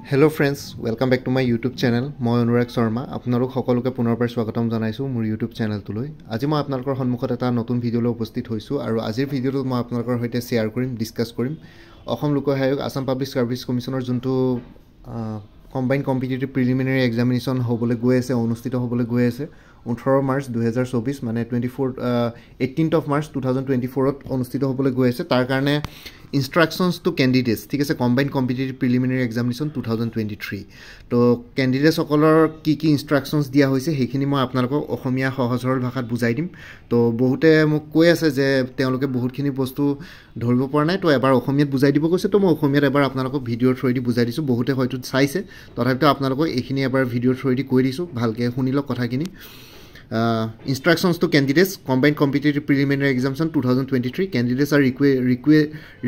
Hello friends, welcome back to my YouTube channel. মই অনুৰাগ শৰ্মা আপোনালোক সকলোকে পুনৰবাৰ স্বাগতম জনাইছো মোৰ YouTube চেনেলটোলৈ। আজি মই আপোনালোকৰ সন্মুখত এটা নতুন ভিডিঅ'লৈ উপস্থিত হৈছো আৰু আজিৰ ভিডিঅ'টোত মই আপোনালোকৰ সৈতে শেয়াৰ কৰিম, ডিসকাস কৰিম অসম লোক আয়োগ আসাম পাব্লিক সাৰ্ভিস কমিশনৰ যোনটো কম্বাইন্ড কম্পিটিটিভ প্ৰিলিমিনাৰী এক্সামিনেশ্যন হ'বলৈ গৈ আছে, অনুষ্ঠিত হ'বলৈ গৈ আছে 18 মাৰ্চ 2024 মানে 18th of March 2024 ত অনুষ্ঠিত হ'বলৈ গৈ আছে। তাৰ কাৰণে instructions to candidates ঠিক আছে combined competitive preliminary examination 2023 তো candidates সকলৰ কি কি instructions দিয়া হৈছে হেখিনি মই আপোনালোকক অসমীয়া সহজ সৰল ভাষাত বুজাই দিম। তো বহুতে মোক কৈ আছে যে তেওঁলোকে বহুতখিনি বস্তু ধৰিব পৰা নাই, তো এবাৰ অসমীয়াত বুজাই দিব কৈছে, তো মই অসমীয়াত এবাৰ আপোনালোকক ভিডিঅ'ৰ থ্ৰুদি বুজাই দিছো। বহুতে হয়তো চাইছে, তথাপিতো আপোনালোকক এইখিনি এবাৰ ভিডিঅ'ৰ থ্ৰুদি কৈ দিছো, ভালকে শুনি লওক কথাখিনি। Instructions to candidates combined competitive preliminary examination 2023 candidates are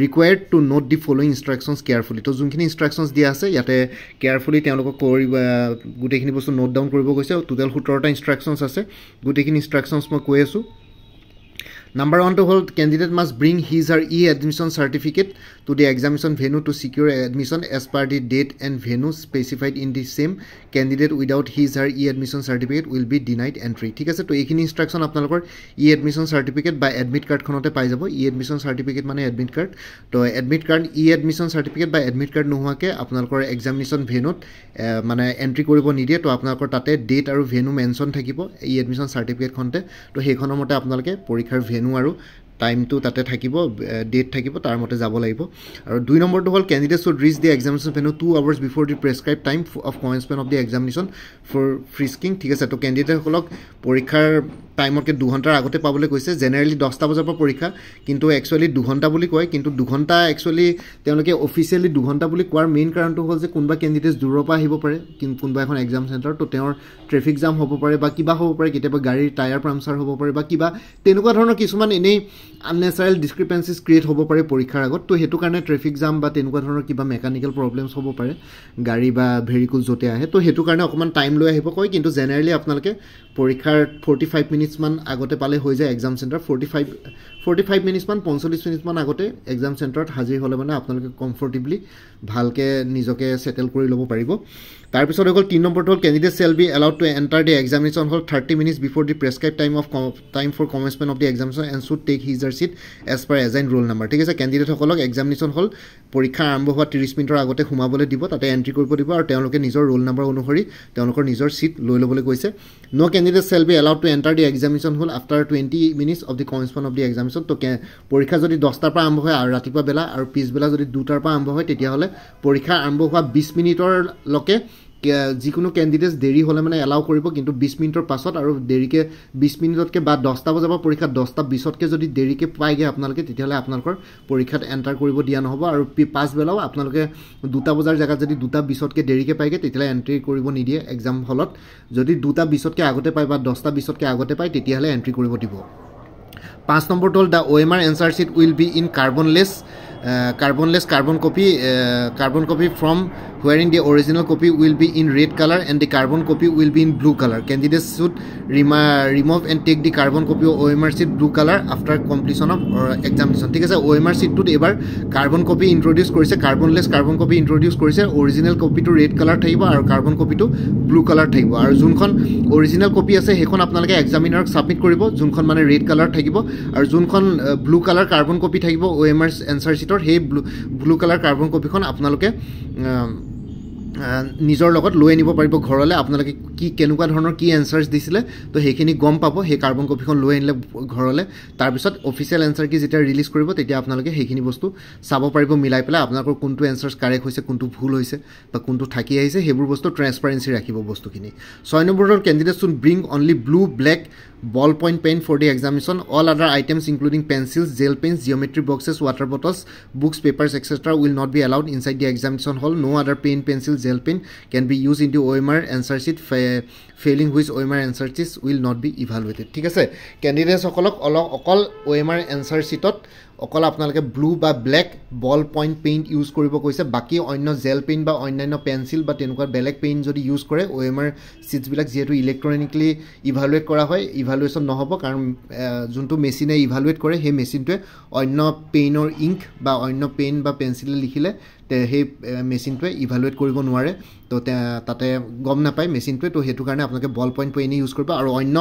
required to note the following instructions carefully to junkhini instructions dia ase yate carefully teolok koriba gutekhini bostu note down koribo goise total 17 ta instructions ase gutekhini instructions mo koi asu. Number 1 to hold candidate must bring his or e-admission certificate to the examination venue to secure admission as per the date and venue specified in the same. Candidate without his or e-admission certificate will be denied entry. ঠিক আছে, তো এইখিনি instruction আপোনালোকৰ e-admission certificate বা admit card খনতে পাই যাব। e-admission certificate মানে admit card, তো admit card e-admission certificate বা admit card নোহোৱাকে আপোনালোকৰ examination venue মানে এন্ট্ৰি কৰিব নিদিয়ে। তো আপোনালোকৰ তাতে ডেট আৰু ভেনু মেনশন থাকিব e-admission certificate খনতে, তো সেইখনৰ মতে আপোনালোকে পৰীক্ষাৰ ভেনু আৰু টাইমটো তাতে থাকিব, ডেট থাকিব, তাৰ মতে যাব লাগিব। আৰু 2 নম্বৰটো হ'ল candidate should reach the examination venue 2 hours before the prescribed time of commencement of the examination for frisking. ঠিক আছে, তো ক্যান্ডিডেটসকলক পৰীক্ষাৰ টাইমতকৈ 2 ঘণ্টাৰ আগতে পাবলৈ কৈছে। জেনেৰেলি 10টা বজাৰ পৰা পৰীক্ষা, কিন্তু একচুৱেলি 2 ঘণ্টা বুলি কয়, কিন্তু 2 ঘণ্টা একচুৱেলি তেওঁলোকে অফিচিয়েলি 2 ঘণ্টা বুলি কোৱাৰ মেইন কাৰণটো হ'ল যে কোনোবা কেণ্ডিডেট দূৰৰ পৰা আহিব পাৰে, কিন্তু কোনোবা এখন এক্সাম চেণ্টাৰ, তো তেওঁৰ ট্ৰেফিক জাম হ'ব পাৰে বা কিবা হ'ব পাৰে, কেতিয়াবা গাড়ীৰ টায়াৰ পামচাৰ হ'ব পাৰে বা কিবা তেনেকুৱা ধৰণৰ কিছুমান এনেই আননেচাৰেল ডিছক্ৰিপেঞ্চিজ ক্ৰিয়েট হ'ব পাৰে পৰীক্ষাৰ আগত। তো সেইটো কাৰণে ট্ৰেফিক জাম বা তেনেকুৱা ধৰণৰ কিবা মেকানিকেল প্ৰব্লেমছ হ'ব পাৰে গাড়ী বা ভেহিকল য'তে আহে, তো সেইটো কাৰণে অকণমান টাইম লৈ আহিব কয়। কিন্তু জেনেৰেলি আপোনালোকে পৰীক্ষাৰ 45 মিনিটছমান আগতে পালে হৈ যায় এক্সাম চেণ্টাৰ। 45 মিনিটছমান 45 মিনিটছমান আগতে এক্সাম চেণ্টাৰত হাজিৰ হ'লে মানে আপোনালোকে কমফৰ্টেবলি ভালকৈ নিজকে ছেটেল কৰি ল'ব পাৰিব। তাৰপিছত হৈ গ'ল 3 নম্বৰটো হ'ল candidate shall be allowed to enter the examination hall 30 minutes before the prescribed time for commencement of the examination and should take his or seat as per assign roll number. ঠিক আছে, কেণ্ডিডেটসকলক এক্সামিনেশ্যন হল পৰীক্ষা আৰম্ভ হোৱা 30 মিনিটৰ আগতে সোমাবলৈ দিব, তাতে এণ্ট্ৰি কৰিব দিব আৰু তেওঁলোকে নিজৰ ৰোল নাম্বাৰ অনুসৰি তেওঁলোকৰ নিজৰ চিট লৈ ল'বলৈ কৈছে। No candidate shall be allowed to enter the examination hall after 20 minutes of the commencement of the examination. তো পৰীক্ষা যদি 10টাৰ পৰা আৰম্ভ হয় আৰু ৰাতিপুৱা বেলা আৰু পিছবেলা যদি 2টাৰ পৰা আৰম্ভ হয়, তেতিয়াহ'লে পৰীক্ষা আৰম্ভ হোৱা 20 মিনিটৰলৈকে যিকোনো কেণ্ডিডেটছ দেৰি হ'লে মানে এলাউ কৰিব, কিন্তু 20 মিনিটৰ পাছত আৰু দেৰিকৈ 20 মিনিটতকৈ বা 10টা বজাৰ পৰা পৰীক্ষা 10টা 20তকৈ যদি দেৰিকৈ পায়গৈ আপোনালোকে, তেতিয়াহ'লে আপোনালোকৰ পৰীক্ষাত এণ্টাৰ কৰিব দিয়া নহ'ব। আৰু পাছবেলাও আপোনালোকে 2টা বজাৰ জেগাত যদি 2টা 20তকৈ দেৰিকৈ পায়গৈ, তেতিয়াহ'লে এণ্ট্ৰি কৰিব নিদিয়ে এক্সাম হলত। যদি 2টা 20তকৈ আগতে পায় বা 10টা 20তকৈ আগতে পায়, তেতিয়াহ'লে এণ্ট্ৰি কৰিব দিব। 5 নম্বৰটো হ'ল the OMR answer sheet will be in carbonless carbon copy from wherein the original copy will be in red color and the carbon copy will be in blue color. Candidates should remove and take the carbon copy of OMR sheet blue color after completion of examination. ঠিক আছে, OMR sheetটোত এবাৰ carbon copy ইন্ট্ৰডিউস কৰিছে, কাৰ্বনলেছ carbon copy ইন্ট্ৰডিউস কৰিছে। Original কপিটো red colour থাকিব আৰু carbon কপিটো blue colour থাকিব। আৰু যোনখন অৰিজিনেল কপি আছে সেইখন আপোনালোকে এক্সামিনাৰক সাবমিট কৰিব, যোনখন মানে ৰেড কালাৰ থাকিব, আৰু যোনখন ব্লু কালাৰ কাৰ্বন কপি থাকিব OMR এনচাৰ চিটৰ, সেই ব্লু কালাৰ কাৰ্বন কপিখন আপোনালোকে নিজৰ লগত লৈ আনিব পাৰিব ঘৰলৈ। আপোনালোকে কি কেনেকুৱা ধৰণৰ কি এনচাৰ্ছ দিছিলে, তো সেইখিনি গম পাব সেই কাৰ্বন কপিখন লৈ আনিলে ঘৰলৈ। তাৰপিছত অফিচিয়েল এনচাৰ কি যেতিয়া ৰিলিজ কৰিব, তেতিয়া আপোনালোকে সেইখিনি বস্তু চাব পাৰিব, মিলাই পেলাই আপোনালোকৰ কোনটো এনচাৰ্ছ কাৰেক্ট হৈছে, কোনটো ভুল হৈছে বা কোনটো থাকি আহিছে, সেইবোৰ বস্তু ট্ৰেন্সপাৰেঞ্চি ৰাখিব বস্তুখিনি। 6 নম্বৰৰ candidate should bring only blue black ball point pen for the examination. All other items including pencils, gel pens, geometry boxes, water bottles, books, papers, etc. will not be allowed inside the examination hall. No other pen, pencil, gel pen can be used in the OMR answer sheet, failing which OMR answer sheets will not be evaluated. ঠিক আছে, ক্যান্ডিডেটসকলক অকল OMR answer sheetত অকল আপোনালোকে blue বা black বল point paint use কৰিব কৈছে বাকী অন্য জেল পেইণ্ট বা অন্যান্য পেঞ্চিল বা তেনেকুৱা বেলেগ পেইণ্ট যদি ইউজ কৰে OMR চিটছবিলাক যিহেতু ইলেক্ট্ৰনিকলি ইভালুৱেট কৰা হয় ইভালুৱেশ্যন নহ'ব কাৰণ যোনটো মেচিনে ইভালুৱেট কৰে সেই মেচিনটোৱে অন্য পেইনৰ ইংক বা অন্য পেইন বা পেঞ্চিলে লিখিলে সেই মেচিনটোৱে ইভালুৱেট কৰিব নোৱাৰে তো তাতে গম নাপায় মেচিনটোৱে তো সেইটো কাৰণে আপোনালোকে বল পইণ্ট পেইনেই ইউজ কৰিব আৰু অন্য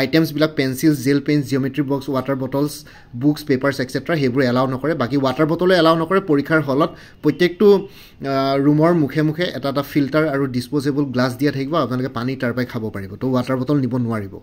আইটেমছবিলাক pencil gel pen geometry box water bottles books papers extra সেইবোৰ এলাউ নকৰে বাকী ৱাটাৰ বটলো এলাউ নকৰে পৰীক্ষাৰ হলত প্ৰত্যেকটো ৰুমৰ মুখে মুখে এটা এটা ফিল্টাৰ আৰু ডিছপ'জেবল গ্লাছ দিয়া থাকিব আপোনালোকে পানী তাৰ পৰাই খাব পাৰিব তো ৱাটাৰ বটল নিব নোৱাৰিব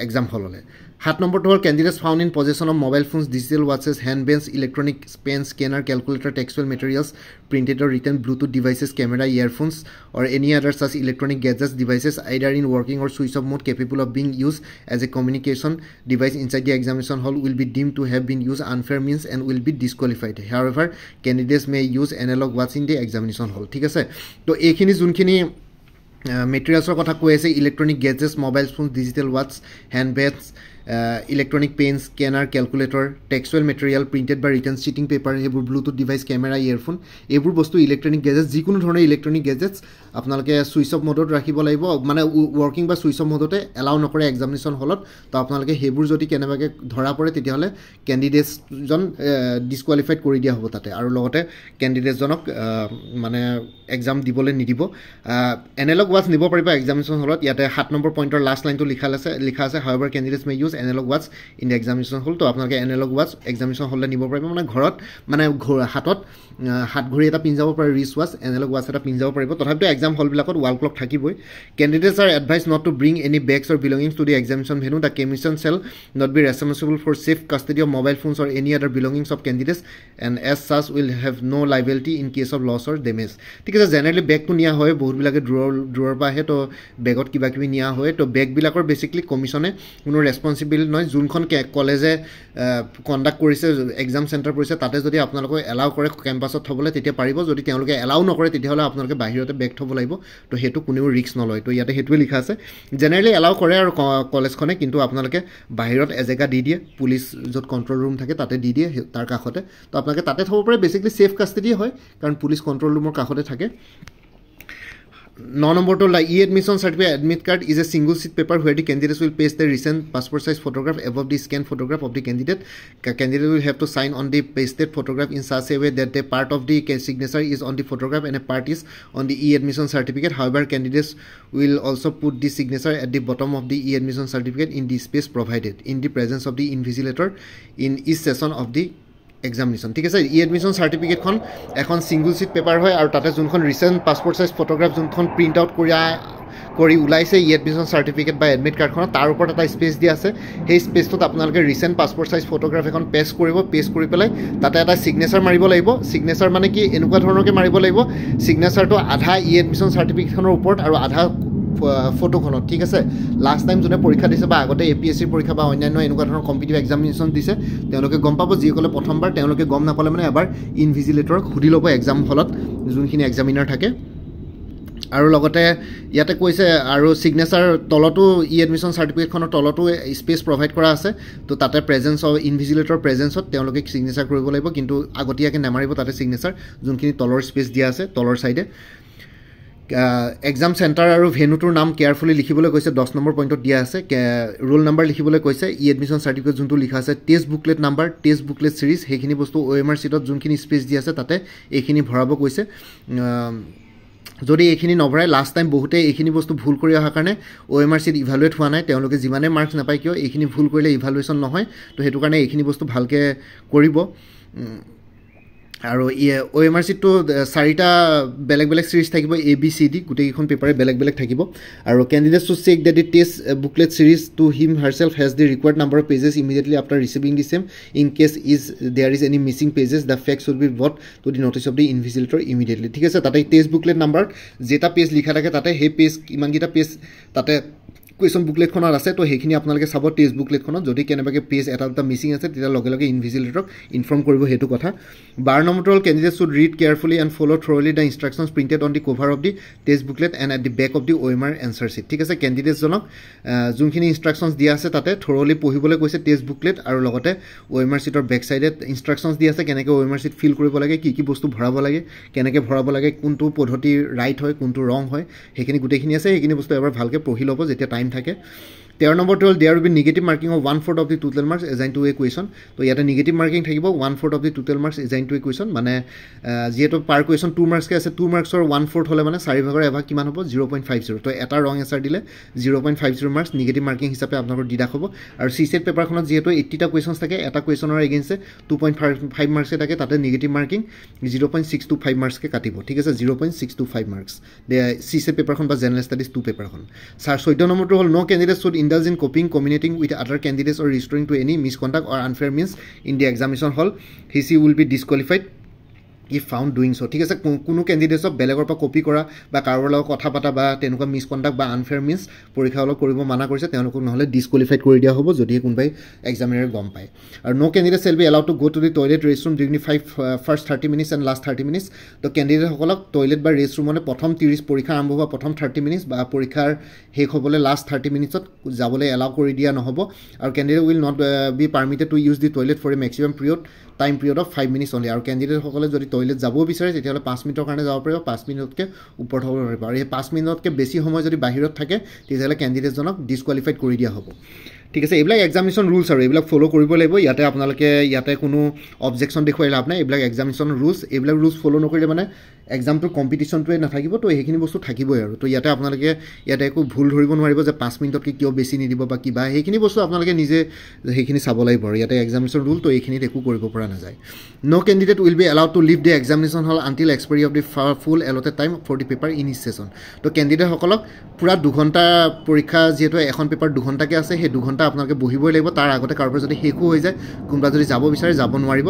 এক্সাম হললৈ 7 নম্বৰটো হ'ল candidates found in possession of mobile phones digital ৱাটছেছ hand bench electronic pen scanner calculator textual materials printed or written Bluetooth devices, camera, earphones, or any other such electronic gadgets devices either in working or switch off mode capable of being used as a communication device inside the examination hall will be deemed to have been used unfair means and will be disqualified. However, candidates may use analog watch in the examination hall. ঠিক আছে তো এইখিনি যোনখিনি মেটেৰিয়েলছৰ কথা কৈ আছে electronic gadgets mobile phone digital ৱাটছ hand bags electronic pen scanner calculator textual material printed বা ৰিটাৰ্ণ চিটিং পেপাৰ সেইবোৰ ব্লুটুথ ডিভাইচ কেমেৰা ইয়েৰফোন এইবোৰ বস্তু ইলেক্ট্ৰনিক গেজেটছ যিকোনো ধৰণৰ ইলেক্ট্ৰনিক গেজেটছ আপোনালোকে ছুইচ অফ মডত ৰাখিব লাগিব মানে ৱৰ্কিং বা ছুইচ অফ মডতে এলাউ নকৰে এক্সামিনেশ্যন হলত তো আপোনালোকে সেইবোৰ যদি কেনেবাকৈ ধৰা পৰে তেতিয়াহ'লে কেণ্ডিডেটছজন ডিছকুৱালিফাইড কৰি দিয়া হ'ব তাতে আৰু লগতে কেণ্ডিডেটজনক মানে এক্সাম দিবলৈ নিদিব এনালগ ৱাটছ নিব পাৰিব এক্সামিনেশ্যন হলত ইয়াতে 7 নম্বৰ পইণ্টৰ লাষ্ট লাইনটো লিখা আছে however candidates may use analog ৱাটছ ইন দ্য এক্সামিনেশ্যন হল তো আপোনালোকে এনালগ ৱাটছ এক্সামিনেশ্যন হললৈ নিব পাৰিব মানে ঘৰত মানে হাতত হাত ঘড়ী এটা পিন্ধি যাব পাৰে ৰিচ ৱাটছ এনালগ ৱাটছ এটা পিন্ধি যাব পাৰিব তথাপিতো এক্সাম হলবিলাকত ৱাল ক্লক থাকিবই candidates are advised not to bring any bags or belongings to the examination venue the commission shall not be responsible for safe custody of mobile phones or any other belongings of candidates and as such will have no' liability in case of loss or damage ঠিক আছে generally বেগটো নিয়া হয় বহুতবিলাকে দূৰৰ পৰা আহে তো বেগত কিবা কিবি নিয়া হয় তো বেগবিলাকৰ বেছিকলি কমিশ্যনে কোনো ৰেছপনচিবল নহয় যোনখন কলেজে কণ্ডাক্ট কৰিছে এক্সাম চেণ্টাৰ পৰিছে তাতে যদি আপোনালোকে এলাউ কৰে কেম্পাছত থ'বলৈ তেতিয়া পাৰিব যদি তেওঁলোকে এলাউ নকৰে তেতিয়াহ'লে আপোনালোকে বাহিৰতে বেগ থ'ব লাগিব তো সেইটো কোনেও ৰিস্ক নলয় তো ইয়াতে সেইটোৱে লিখা আছে জেনেৰেলি এলাউ কৰে আৰু কলেজখনে কিন্তু আপোনালোকে বাহিৰত এজেগা দি দিয়ে পুলিচ য'ত কণ্ট্ৰল ৰুম থাকে তাতে দি দিয়ে তাৰ কাষতে তো আপোনালোকে তাতে থ'ব পাৰে বেছিকলি ছেফ কাষ্টডিয়ে হয় কাৰণ পুলিচ কণ্ট্ৰল ৰুমৰ কাষতে থাকে 9 নম্বৰটো e-admission certificate admit card is a single sheet paper where the candidates will paste their recent passport size photograph above the scanned photograph of the candidate. Candidate will have to sign on the pasted photograph in such a way that the part of the signature is on the photograph and a part is on the e-admission certificate. However, candidates will also put the signature at the bottom of the e-admission certificate in the space provided in the presence of the invigilator in each session of the examination ঠিক আছে e-admission চাৰ্টিফিকেটখন এখন single seat paper হয় আৰু তাতে যোনখন recent passport size photograph যোনখন print out কৰি ওলাইছে e-admission চাৰ্টিফিকেট বা এডমিট কাৰ্ডখনত তাৰ ওপৰত এটা স্পেচ দিয়া আছে সেই স্পেচটোত আপোনালোকে ৰিচেণ্ট পাছপৰ্ট চাইজ ফটোগ্ৰাফ এখন পেষ্ট কৰি পেলাই তাতে এটা ছিগনেচাৰ মাৰিব লাগিব ছিগনেচাৰ মানে কি এনেকুৱা ধৰণৰকৈ মাৰিব লাগিব ছিগনেচাৰটো আধা e-admission চাৰ্টিফিকেটখনৰ ওপৰত আৰু আধা ফটোখনত ঠিক আছে লাষ্ট টাইম যোনে পৰীক্ষা দিছে বা আগতে APSC পৰীক্ষা বা অন্যান্য এনেকুৱা ধৰণৰ কম্পিটিটিভ এক্সামিনেশ্যন দিছে তেওঁলোকে গম পাব যিসকলে প্ৰথমবাৰ তেওঁলোকে গম নাপালে মানে এবাৰ ইনভিজিলেটৰক সুধি ল'ব এক্সাম হলত যোনখিনি এক্সামিনাৰ থাকে আৰু লগতে ইয়াতে কৈছে আৰু সিগনেচাৰ তলতো e-admission চাৰ্টিফিকেটখনৰ তলতো স্পেচ প্ৰভাইড কৰা আছে তো তাতে প্ৰেজেন্স অফ ইনভিজিলেটৰ প্ৰেজেন্সত তেওঁলোকে সিগনেচাৰ কৰিব লাগিব কিন্তু আগতীয়াকৈ নামাৰিব তাতে সিগনেচাৰ যোনখিনি তলৰ স্পেচ দিয়া আছে তলৰ সাইডে এক্সাম চেণ্টাৰ আৰু ভেনুটোৰ নাম কেয়াৰফুলি লিখিবলৈ কৈছে 10 নম্বৰ পইণ্টত দিয়া আছে ৰোল নাম্বাৰ লিখিবলৈ কৈছে e-admission চাৰ্টিফিকেট যোনটো লিখা আছে test booklet number test booklet series সেইখিনি বস্তু OMR চিটত যোনখিনি স্পেচ দিয়া আছে তাতে এইখিনি ভৰাব কৈছে যদি এইখিনি নভৰাই লাষ্ট টাইম বহুতে এইখিনি বস্তু ভুল কৰি অহাৰ কাৰণে OMR চিট ইভালুৱেট হোৱা নাই তেওঁলোকে যিমানে মাৰ্কছ নাপায় কিয় এইখিনি ভুল কৰিলে ইভালুৱেশ্যন নহয় তো সেইটো কাৰণে এইখিনি বস্তু ভালকৈ কৰিব আৰু OMR চিটটো 4টা বেলেগ বেলেগ সিৰিজ থাকিব ABCD গোটেইখন পেপাৰে বেলেগ বেলেগ থাকিব আৰু candidates to check that the test booklet series to him herself has the required number of pages immediately after receiving the same in case there is any missing pages the facts will be brought to the notice of the invigilator immediately ঠিক আছে তাতে test booklet number যেটা page লিখা থাকে তাতে সেই page কিমানকিটা page তাতে কুৱেশ্যন বুকলেটখনত আছে। তো সেইখিনি আপোনালোকে চাব টেষ্ট বুকলেটখনত, যদি কেনেবাকৈ পেজ এটা দুটা মিচিং আছে তেতিয়া লগে লগে ইনভিজিলেটৰক ইনফৰ্ম কৰিব সেইটো কথা। 12 নম্বৰটো হ'ল candidate should read carefully and follow' thoroughly the instructions printed on the cover of the test booklet and at the back of the OMR answer sheet. ঠিক আছে, কেণ্ডিডেটজনক যোনখিনি ইনষ্ট্ৰাকশ্যনছ দিয়া আছে তাতে থ'ৰলি পঢ়িবলৈ কৈছে টেষ্ট বুকলেট, আৰু লগতে OMR শ্বীটৰ বেক চাইডে ইনষ্ট্ৰাকশ্যনছ দিয়া আছে কেনেকৈ OMR শ্বীট ফিল কৰিব লাগে, কি কি বস্তু ভৰাব লাগে, কেনেকৈ ভৰাব লাগে, কোনটো পদ্ধতি ৰাইট হয় কোনটো ৰং হয়, সেইখিনি গোটেইখিনি আছে। সেইখিনি বস্তু এবাৰ ভালকৈ পঢ়ি ল'ব যেতিয়া টাইম থাকে। 13 নম্বৰটো হ'ল there will be negative marking of 1/4 of the total marks assign to a question. তো ইয়াতে নিগেটিভ মাৰ্কিং থাকিব 1/4 of the total marks assign to a question, মানে যিহেতু পাৰ কুৱেশ্যন 2 মাৰ্কছকৈ আছে, 2 মাৰ্কছৰ 1/4 হ'লে মানে 4 ভাগৰ এভাগ কিমান হ'ব 0.50। তো এটা ৰং এনচাৰ দিলে 0.50 মাৰ্কছ নিগেটিভ মাৰ্কিং হিচাপে আপোনালোকৰ দি ৰাখব। আৰু CSET পেপাৰখনত যিহেতু 80টা কুৱেশ্যনছ থাকে, এটা কুৱেশ্যনৰ এগেইনষ্টে 2.5 মাৰ্কছকৈ থাকে, তাতে নিগেটিভ মাৰ্কিং 0.625 মাৰ্কছকৈ কাটিব। ঠিক আছে, 0.625 মাৰ্কছ CSET পেপাৰখন বা জেনেৰেল ষ্টাডিজ 2 পেপাৰখন। 14 নম্বৰটো হ'ল no' candidate should indulge in copying, communicating with other candidates or restoring to any misconduct or unfair means in the examination hall. He will be disqualified if found doing so. ঠিক আছে, কোনো কেণ্ডিডেটছক বেলেগৰ পৰা copy কৰা বা কাৰোবাৰ লগত কথা পতা বা তেনেকুৱা মিছকণ্ডাক্ট বা আনফেয়াৰ মিনছ পৰীক্ষা হলত কৰিব মানা কৰিছে, তেওঁলোকক নহ'লে ডিছকুৱালিফাইড কৰি দিয়া হ'ব যদিহে কোনোবাই এক্সামিনাৰে গম পায়। আৰু no' candidate shall be allowed to go to the toilet restroom during the first 30 minutes and last 30 minutes. তো কেণ্ডিডেটসকলক টয়লেট বা ৰেষ্টৰুমলৈ প্ৰথম পৰীক্ষা আৰম্ভ হোৱা প্ৰথম 30 মিনিটছ বা পৰীক্ষাৰ শেষ হ'বলৈ লাষ্ট 30 মিনিটছত যাবলৈ এলাউ কৰি দিয়া নহ'ব। আৰু candidate will not be permitted to use the toilet for a maximum time period of 5 minutes only. আৰু কেণ্ডিডেটসকলে যদি টয়লেট যাবও বিচাৰে তেতিয়াহ'লে 5 মিনিটৰ কাৰণে যাব পাৰিব, 5 মিনিটতকৈ ওপৰত হ'ব নোৱাৰিব। আৰু এই 5 মিনিটতকৈ বেছি সময় যদি বাহিৰত থাকে তেতিয়াহ'লে কেণ্ডিডেটজনক ডিছকুৱালিফাইড কৰি দিয়া হ'ব। ঠিক আছে, এইবিলাক এক্সামিনেশ্যন ৰুলছ আৰু এইবিলাক ফ'ল' কৰিব লাগিব। ইয়াতে কোনো অবজেকশ্যন দেখুৱাই লাভ নাই, এইবিলাক এক্সামিনেশ্যন ৰুলছ। এইবিলাক ৰুলছ ফ'ল' নকৰিলে মানে এক্সামটোৰ কম্পিটিশ্যনটোৱে নাথাকিব। তো সেইখিনি বস্তু থাকিবই আৰু। তো ইয়াতে আপোনালোকে একো ভুল ধৰিব নোৱাৰিব যে 5 মিনিটতকৈ কিয় বেছি নিদিব বা কিবা, সেইখিনি বস্তু আপোনালোকে নিজে সেইখিনি চাব লাগিব। আৰু ইয়াতে এক্সামিনেশ্যন ৰুল, তো এইখিনিত একো কৰিব পৰা নাযায়। No' candidate will be allowed to leave the examination hall until expiry of the full allotted time for the paper in each session. তো কেণ্ডিডেটসকলক পূৰা 2 ঘণ্টা পৰীক্ষা, যিহেতু এখন পেপাৰ 2 ঘণ্টাকৈ আছে, সেই 2 ঘণ্টা আপোনালোকে বহিবই লাগিব। তাৰ আগতে কাৰোবাৰ যদি শেষো হৈ যায়, কোনোবা যদি যাব বিচাৰে যাব নোৱাৰিব,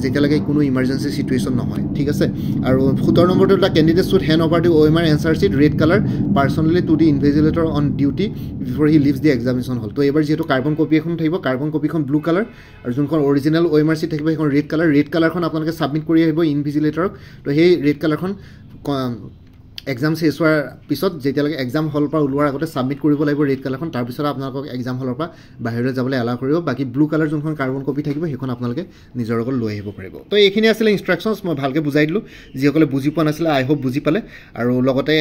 যেতিয়ালৈকে কোনো ইমাৰ্জেঞ্চি চিটুৱেশ্যন নহয়। ঠিক আছে, আৰু 17 নম্বৰটো the candidate should hand over the OMR answer sheet red colour personally to the invigilator on duty before he leaves the examination hall. তো এইবাৰ যিহেতু কাৰ্বন কপি এখন থাকিব, কাৰ্বন কপিখন ব্লু কালাৰ আৰু যোনখন অৰিজিনেল OMR শ্বীট থাকিব সেইখন red colour. Red কালাৰখন আপোনালোকে ছাবমিট কৰি আহিব ইনভিজিলেটৰক। তো সেই ৰেড কালাৰখন এক্সাম শেষ হোৱাৰ পিছত যেতিয়ালৈকে এক্সাম হলৰ পৰা ওলোৱাৰ আগতে ছাবমিট কৰিব লাগিব ৰেড কালাৰখন, তাৰপিছত আপোনালোকক এক্সাম হলৰ পৰা বাহিৰলৈ যাবলৈ এলাউ কৰিব। বাকী ব্লু কালাৰ যোনখন কাৰ্বন কপি থাকিব সেইখন আপোনালোকে নিজৰ লগত লৈ আহিব পাৰিব। তো এইখিনি আছিলে ইনষ্ট্ৰাকশ্যনছ, মই ভালকৈ বুজাই দিলোঁ। যিসকলে বুজি পোৱা নাছিলে আই হোপ বুজি পালে। আৰু লগতে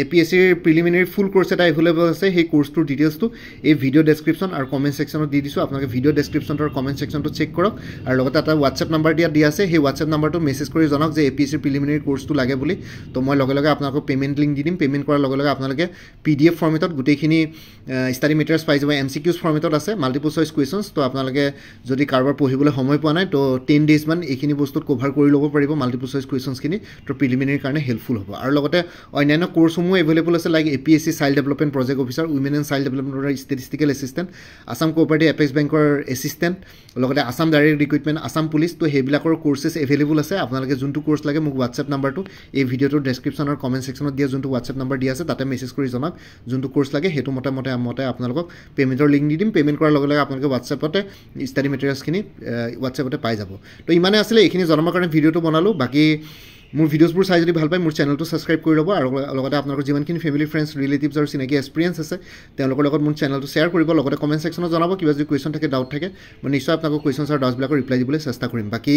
APSCৰ প্ৰিলিমিনাৰী ফুল কোৰ্চ এটা এভেইলেবল আছে, সেই কোৰ্চটোৰ ডিটেইলছটো এই ভিডিঅ' ডেছক্ৰিপশ্যন আৰু কমেণ্ট ছেকশ্যনত দি দিছোঁ। আপোনালোকে ভিডিঅ' ডেছক্ৰিপশ্যন আৰু কমেণ্ট ছেকশ্যনটো চেক কৰক। আৰু লগতে এটা হোৱাটছএপ নাম্বাৰ দিয়া আছে, সেই হোৱাটছএপ নাম্বাৰটো মেছেজ কৰি জনাওক যে APSCৰ প্ৰিলিমিনাৰী কোৰ্চটো লাগে বুলি। তো মই লগে লগে আপোনালোকক পে'মেণ্ট লিংক দি দিম। পে'মেণ্ট কৰাৰ লগে লগে আপোনালোকে PDF ফৰ্মেটত গোটেইখিনি ষ্টাডি মেটেৰিয়েলছ পাই যাব। MCQs ফৰ্মেটত আছে, মাল্টিপল চইচ কুৱেশ্যনছ। তো আপোনালোকে যদি কাৰোবাৰ পঢ়িবলৈ সময় পোৱা নাই, তো 10 ডেইজমান এইখিনি বস্তুত কভাৰ কৰি ল'ব পাৰিব মাল্টিপল চইচ কুৱেশ্যনছখিনি। তো প্ৰিলিমিনাৰীৰ কাৰণে হেল্পফুল হ'ব। আৰু লগতে অন্যান্য কোৰ্চসমূহ এভেইলেবল আছে, like APSC child development project officer, women and child ডেভেলপমেণ্টৰ statistical assistant, Assam cooperative apex বেংকৰ এছিষ্টেণ্ট, লগতে Assam direct recruitment, Assam police. তো সেইবিলাকৰ কোৰ্চেছ এভেইলেবল আছে। আপোনালোকে যোনটো কোৰ্চ লাগে মোক হোৱাটছএপ নাম্বাৰটো এই ভিডিঅ'টোৰ ডেছক্ৰিপশ্যন আৰু কমেণ্ট ছেকশ্যনত দিয়া যোনটো হোৱাটছএপ নাম্বাৰ দিয়া আছে তাতে মেছেজ কৰি জনাওক যোনটো কোৰ্চ লাগে। সেইটো মতে আপোনালোকক পে'মেণ্টৰ লিংক দি দিম। পে'মেণ্ট কৰাৰ লগে লগে আপোনালোকে হোৱাটছএপতে ষ্টাডি মেটেৰিয়েলছখিনি হোৱাটছএপতে পাই যাব। তো ইমানে আছিলে, এইখিনি জনাবৰ কাৰণে ভিডিঅ'টো বনালোঁ। বাকী মোৰ ভিডিঅ'ছবোৰ চাই যদি ভাল পায় মোৰ চেনেলটো ছাবস্ক্ৰাইব কৰি ল'ব। আৰু লগতে আপোনালোকৰ যিমানখিনি ফেমিলি ফ্ৰেণ্ডছ ৰিলেটিভছ আৰু চিনাকি এক্সপিৰিয়েঞ্চ আছে তেওঁলোকৰ লগত মোৰ চেনেলটো শ্বেয়াৰ কৰিব। লগতে কমেণ্ট ছেকশ্যনত জনাব কিবা যদি কুৱেশ্যন থাকে, ডাউট থাকে, মই নিশ্চয় আপোনালোকৰ কুৱেশ্যনছ আৰু ডাউটছবিলাকৰ ৰিপ্লাই দিবলৈ চেষ্টা কৰিম। বাকী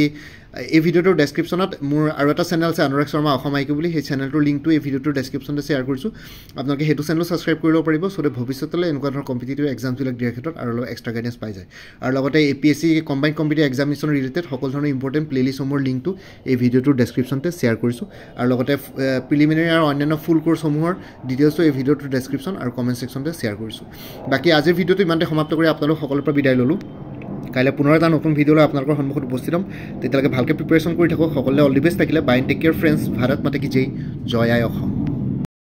এই ভিডিঅ'টোৰ ডেছক্ৰিপশ্যনত মোৰ আৰু এটা চেনেল আছে অনুৰাগ শৰ্মা অসম আইকিউ বুলি, সেই চেনেলটোৰ লিংকটো এই ভিডিঅ'টোৰ ডেছক্ৰিপশ্যনতে শ্বেয়াৰ কৰিছোঁ। আপোনালোকে সেইটো চেনেলো ছাবস্ক্ৰাইব কৰি ল'ব পাৰিব, চ' ভৱিষ্যতলৈ এনেকুৱা ধৰণৰ কম্পিটিটিভ এক্সামছবিলাক দিয়াৰ ক্ষেত্ৰত আৰু অলপ এক্সট্ৰা গাইডেঞ্চ পাই যায়। আৰু লগতে APSC combined competitive examination related সকলো ধৰণৰ ইম্পৰ্টেণ্ট প্লেলিষ্টসমূহৰ লিংকটো এই ভিডিঅ'টোৰ ডেছক্ৰিপশ্যনতে শ্বেয়াৰ কৰিছোঁ। আৰু লগতে প্ৰিলিমিনাৰী আৰু অন্যান্য ফুল কোৰ্চসমূহৰ ডিটেইলছটো এই ভিডিঅ'টোৰ ডেছক্ৰিপশ্যন আৰু কমেণ্ট ছেকশ্যনতে শ্বেয়াৰ কৰিছোঁ। বাকী আজিৰ ভিডিঅ'টো ইমানতে সমাপ্ত কৰি আপোনালোক সকলোৰে পৰা বিদায় ল'লোঁ। কাইলৈ পুনৰ এটা নতুন ভিডিঅ' লৈ আপোনালোকৰ সন্মুখত উপস্থিত হ'ম। তেতিয়ালৈকে ভালকৈ প্ৰিপেৰেশ্যন কৰি থাকক। সকলোৱে অল দি বেষ্ট থাকিলে। Bye and take care friends. Bharat Mata কি জয়, জয় আই অসম।